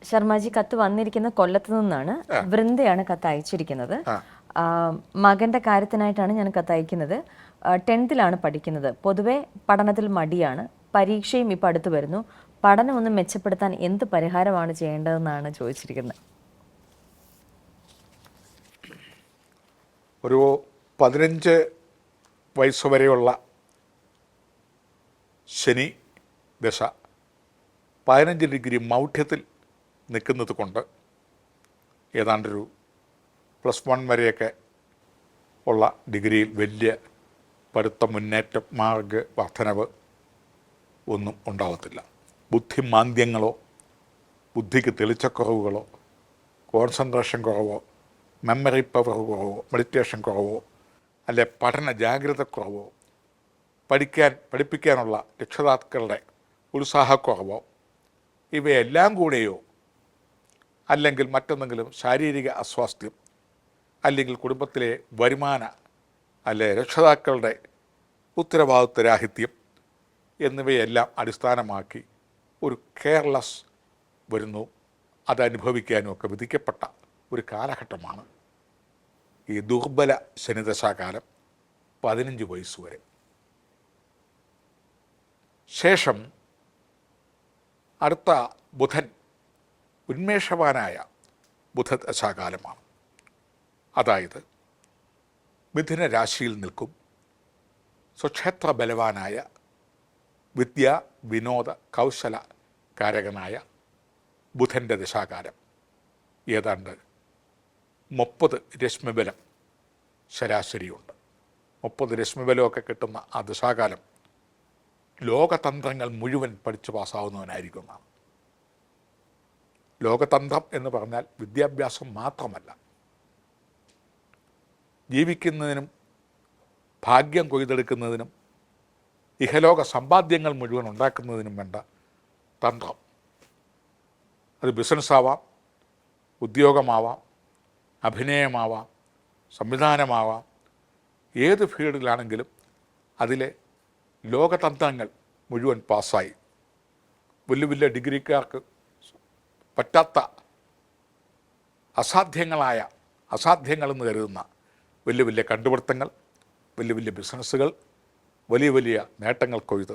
ശർമാജി, കത്ത് വന്നിരിക്കുന്ന കൊല്ലത്ത് നിന്നാണ്. വൃന്ദയാണ് കത്ത് അയച്ചിരിക്കുന്നത്. മകന്റെ കാര്യത്തിനായിട്ടാണ് ഞാൻ കത്ത് അയക്കുന്നത്. 10th പഠിക്കുന്നത്. പൊതുവെ പഠനത്തിൽ മടിയാണ്. പരീക്ഷയും ഇപ്പം അടുത്ത് വരുന്നു. പഠനം ഒന്ന് മെച്ചപ്പെടുത്താൻ എന്ത് പരിഹാരമാണ് ചെയ്യേണ്ടതെന്നാണ് ചോദിച്ചിരിക്കുന്നത്. ഒരു 15 വയസ്സ് വരെയുള്ള ശനി ദശ 15 ഡിഗ്രി മൗഢ്യത്തിൽ നിൽക്കുന്നത് കൊണ്ട് ഏതാണ്ടൊരു +1 വരെയൊക്കെ ഉള്ള ഡിഗ്രിയിൽ വലിയ പഠിത്ത മുന്നേറ്റം, മാർഗ് വർധനവ് ഒന്നും ഉണ്ടാകത്തില്ല. ബുദ്ധിമാന്ദ്യങ്ങളോ ബുദ്ധിക്ക് തെളിച്ചക്കുറവുകളോ കോൺസെൻട്രേഷൻ കുറവോ മെമ്മറി പവർ കുറവോ മെഡിറ്റേഷൻ കുറവോ അല്ലെ പഠന ജാഗ്രത കുറവോ പഠിപ്പിക്കാനുള്ള രക്ഷിതാക്കളുടെ ഉത്സാഹക്കുറവോ ഇവയെല്ലാം കൂടെയോ അല്ലെങ്കിൽ മറ്റെന്തെങ്കിലും ശാരീരിക അസ്വാസ്ഥ്യം അല്ലെങ്കിൽ കുടുംബത്തിലെ വരുമാന അല്ലെ രക്ഷിതാക്കളുടെ ഉത്തരവാദിത്വരാഹിത്യം എന്നിവയെല്ലാം അടിസ്ഥാനമാക്കി ഒരു കെയർലെസ് വരുന്നു. അതനുഭവിക്കാനും ഒക്കെ വിധിക്കപ്പെട്ട ഒരു കാലഘട്ടമാണ് ഈ ദുർബല ശനിദശാകാലം 15 വയസ്സ് വരെ. ശേഷം അടുത്ത ബുധൻ ഉന്മേഷവാനായ ബുധദശാകാലമാണ്. അതായത് മിഥുന രാശിയിൽ നിൽക്കും സ്വക്ഷേത്ര ബലവാനായ വിദ്യ വിനോദ കൗശല കാരകനായ ബുധൻ്റെ ദശാകാലം. ഏതാണ്ട് 30 രശ്മിബലം ശരാശരിയുണ്ട്. 30 രശ്മിബലമൊക്കെ കിട്ടുന്ന ആ ദശാകാലം ലോകതന്ത്രങ്ങൾ മുഴുവൻ പഠിച്ചു പാസ്സാവുന്നവനായിരിക്കുന്നതാണ്. ലോകതന്ത്രം എന്ന് പറഞ്ഞാൽ വിദ്യാഭ്യാസം മാത്രമല്ല, ജീവിക്കുന്നതിനും ഭാഗ്യം കൊയ്തെടുക്കുന്നതിനും ഇഹലോക സമ്പാദ്യങ്ങൾ മുഴുവൻ ഉണ്ടാക്കുന്നതിനും വേണ്ട തന്ത്രം. അത് ബിസിനസ്സാവാം, ഉദ്യോഗമാവാം, അഭിനയമാവാം, സംവിധാനമാവാം. ഏത് ഫീൽഡിലാണെങ്കിലും അതിലെ ലോകതന്ത്രങ്ങൾ മുഴുവൻ പാസ്സായി. വലിയ വലിയ ഡിഗ്രിക്കാർക്ക് പറ്റാത്ത അസാധ്യങ്ങളെന്ന് കരുതുന്ന വലിയ വലിയ കണ്ടുപിടുത്തങ്ങൾ, വലിയ വലിയ ബിസിനസ്സുകൾ, വലിയ വലിയ നേട്ടങ്ങൾ കൊയ്ത്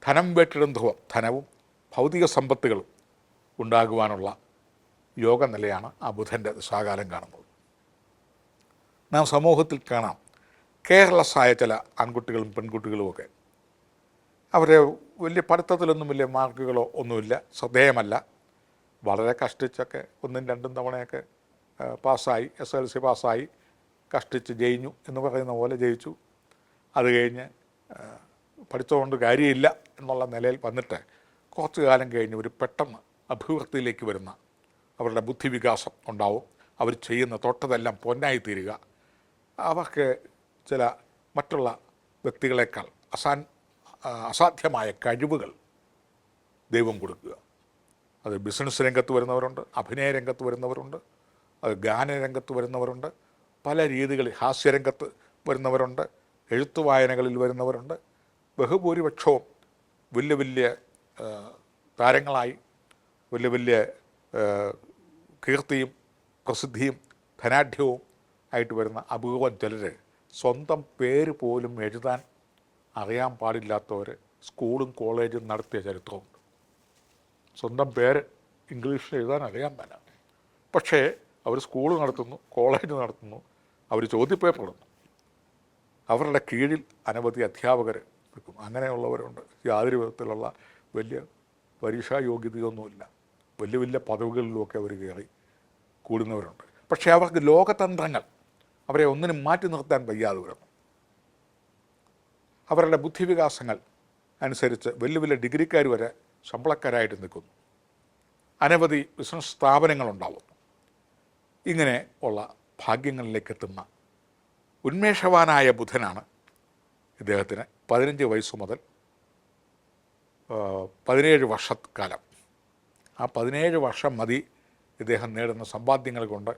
ധനം വേട്ടിടും ധ്രുവം, ധനവും ഭൗതിക സമ്പത്തുകളും ഉണ്ടാകുവാനുള്ള യോഗനിലയാണ് ആ ബുധൻ്റെ ദശാകാലം കാണുന്നത്. നാം സമൂഹത്തിൽ കാണാം കെയർലെസ്സായ ചില ആൺകുട്ടികളും പെൺകുട്ടികളുമൊക്കെ. അവരെ വലിയ പഠിത്തത്തിലൊന്നും വലിയ മാർക്കുകളോ ഒന്നുമില്ല, ശ്രദ്ധേയമല്ല, വളരെ കഷ്ടിച്ചൊക്കെ 1ഉം 2ഉം തവണയൊക്കെ പാസ്സായി, SLC പാസ്സായി, കഷ്ടിച്ച് ജയിഞ്ഞു എന്ന് പറയുന്ന പോലെ ജയിച്ചു. അത് കഴിഞ്ഞ് പഠിത്തമുകൊണ്ട് കാര്യമില്ല എന്നുള്ള നിലയിൽ വന്നിട്ട് കുറച്ചു കാലം കഴിഞ്ഞ് ഒരു പെട്ടെന്ന് അഭിവൃദ്ധിയിലേക്ക് വരുന്ന അവരുടെ ബുദ്ധിവികാസം ഉണ്ടാവും. അവർ ചെയ്യുന്ന തൊട്ടതെല്ലാം പൊന്നായി തീരുക. അവർക്ക് ചില മറ്റുള്ള വ്യക്തികളെക്കാൾ അസാധ്യമായ കഴിവുകൾ ദൈവം കൊടുക്കുക. അത് ബിസിനസ് രംഗത്ത് വരുന്നവരുണ്ട്, അഭിനയ രംഗത്ത് വരുന്നവരുണ്ട്, അത് ഗാനരംഗത്ത് വരുന്നവരുണ്ട്, പല രീതികളിൽ ഹാസ്യരംഗത്ത് വരുന്നവരുണ്ട്, എഴുത്തുവായനകളിൽ വരുന്നവരുണ്ട്. ബഹുഭൂരിപക്ഷവും വലിയ വലിയ താരങ്ങളായി വലിയ വലിയ കീർത്തിയും പ്രസിദ്ധിയും ധനാഢ്യവും ആയിട്ട് വരുന്ന അപൂർവം ചിലർ സ്വന്തം പേര് പോലും എഴുതാൻ അറിയാൻ പാടില്ലാത്തവർ സ്കൂളും കോളേജും നടത്തിയ ചരിത്രമുണ്ട്. സ്വന്തം പേര് ഇംഗ്ലീഷിൽ എഴുതാൻ അറിയാൻ മേല, പക്ഷേ അവർ സ്കൂൾ നടത്തുന്നു, കോളേജ് നടത്തുന്നു, അവർ ചോദ്യപേപ്പർ ഇടുന്നു, അവരുടെ കീഴിൽ അനവധി അധ്യാപകർ നിൽക്കുന്നു. അങ്ങനെയുള്ളവരുണ്ട്. യാതൊരു വിധത്തിലുള്ള വലിയ പരീക്ഷാ യോഗ്യതയൊന്നുമില്ല, വലിയ വലിയ പദവികളിലുമൊക്കെ അവർ കയറി കൂടുന്നവരുണ്ട്. പക്ഷേ അവർക്ക് ലോകതന്ത്രങ്ങൾ അവരെ ഒന്നിനും മാറ്റി നിർത്താൻ വയ്യാതെ വരുന്നു. അവരുടെ ബുദ്ധിവികാസങ്ങൾ അനുസരിച്ച് വലിയ വലിയ ഡിഗ്രിക്കാർ വരെ ശമ്പളക്കാരായിട്ട് നിൽക്കുന്നു. അനവധി ബിസിനസ് സ്ഥാപനങ്ങളുണ്ടാവുന്നു. ഇങ്ങനെ ഉള്ള ഭാഗ്യങ്ങളിലേക്ക് എത്തുന്ന ഉന്മേഷവാനായ ബുധനാണ് ഇദ്ദേഹത്തിന് 15 വയസ്സ് മുതൽ 17 വർഷക്കാലം. ആ 17 വർഷം മതി ഇദ്ദേഹം നേടുന്ന സമ്പാദ്യങ്ങൾ കൊണ്ട്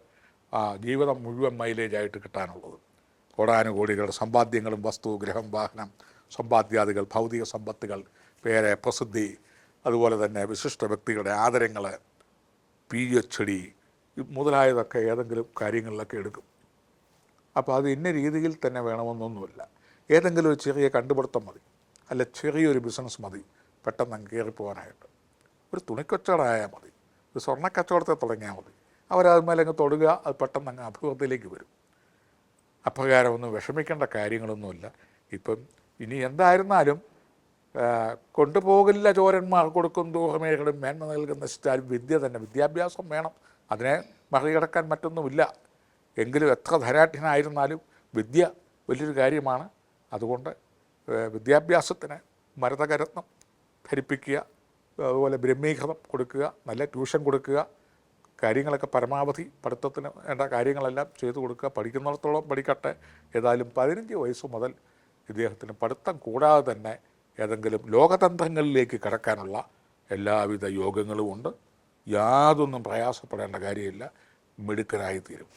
ജീവിതം മുഴുവൻ മൈലേജായിട്ട് കിട്ടാനുള്ളത്. കോടാനുകോടികളുടെ സമ്പാദ്യങ്ങളും വസ്തു, ഗൃഹം, വാഹനം, സമ്പാദ്യാദികൾ, ഭൗതിക സമ്പത്തുകൾ, പേര്, പ്രസിദ്ധി, അതുപോലെ തന്നെ വിശിഷ്ട വ്യക്തികളുടെ ആദരങ്ങൾ, PhD മുതലായതൊക്കെ ഏതെങ്കിലും കാര്യങ്ങളിലൊക്കെ എടുക്കും. അപ്പോൾ അത് ഇന്ന രീതിയിൽ തന്നെ വേണമെന്നൊന്നുമില്ല. ഏതെങ്കിലും ഒരു ചെറിയ കണ്ടുപിടുത്തം മതി, അല്ല ചെറിയൊരു ബിസിനസ് മതി പെട്ടെന്ന് അങ്ങ് കയറിപ്പോകാനായിട്ട്. ഒരു തുണിക്കച്ചവടമായാൽ മതി, ഒരു സ്വർണ്ണക്കച്ചവടത്തെ തുടങ്ങിയാൽ മതി, അവരതുമേലെ അങ്ങ് തൊടുക, അത് പെട്ടെന്ന് അങ്ങ് അഭിവൃദ്ധിയിലേക്ക് വരും. അപ്രകാരമൊന്നും വിഷമിക്കേണ്ട കാര്യങ്ങളൊന്നുമില്ല. ഇപ്പം ഇനി എന്തായിരുന്നാലും കൊണ്ടുപോകില്ല ചോരന്മാർ കൊടുക്കും ദൂരമേഖലും മേന്മ നൽകുന്ന സ്റ്റാൽ വിദ്യ തന്നെ, വിദ്യാഭ്യാസം വേണം. അതിനെ മറികടക്കാൻ മറ്റൊന്നുമില്ല. എങ്കിലും എത്ര ധനാഢ്യനായിരുന്നാലും വിദ്യ വലിയൊരു കാര്യമാണ്. അതുകൊണ്ട് വിദ്യാഭ്യാസത്തിന് മരതകരത്നം ധരിപ്പിക്കുക, അതുപോലെ ബ്രഹ്മീകൃതം കൊടുക്കുക, നല്ല ട്യൂഷൻ കൊടുക്കുക, കാര്യങ്ങളൊക്കെ പരമാവധി പഠിത്തത്തിന് വേണ്ട കാര്യങ്ങളെല്ലാം ചെയ്തു കൊടുക്കുക. പഠിക്കുന്നിടത്തോളം പഠിക്കട്ടെ. ഏതായാലും 15 വയസ്സ് മുതൽ ഇദ്ദേഹത്തിന് പഠിത്തം കൂടാതെ തന്നെ ഏതെങ്കിലും ലോകതന്ത്രങ്ങളിലേക്ക് കടക്കാനുള്ള എല്ലാവിധ യോഗങ്ങളും ഉണ്ട്. യാതൊന്നും പ്രയാസപ്പെടേണ്ട കാര്യമില്ല. മിടുക്കനായിത്തീരും.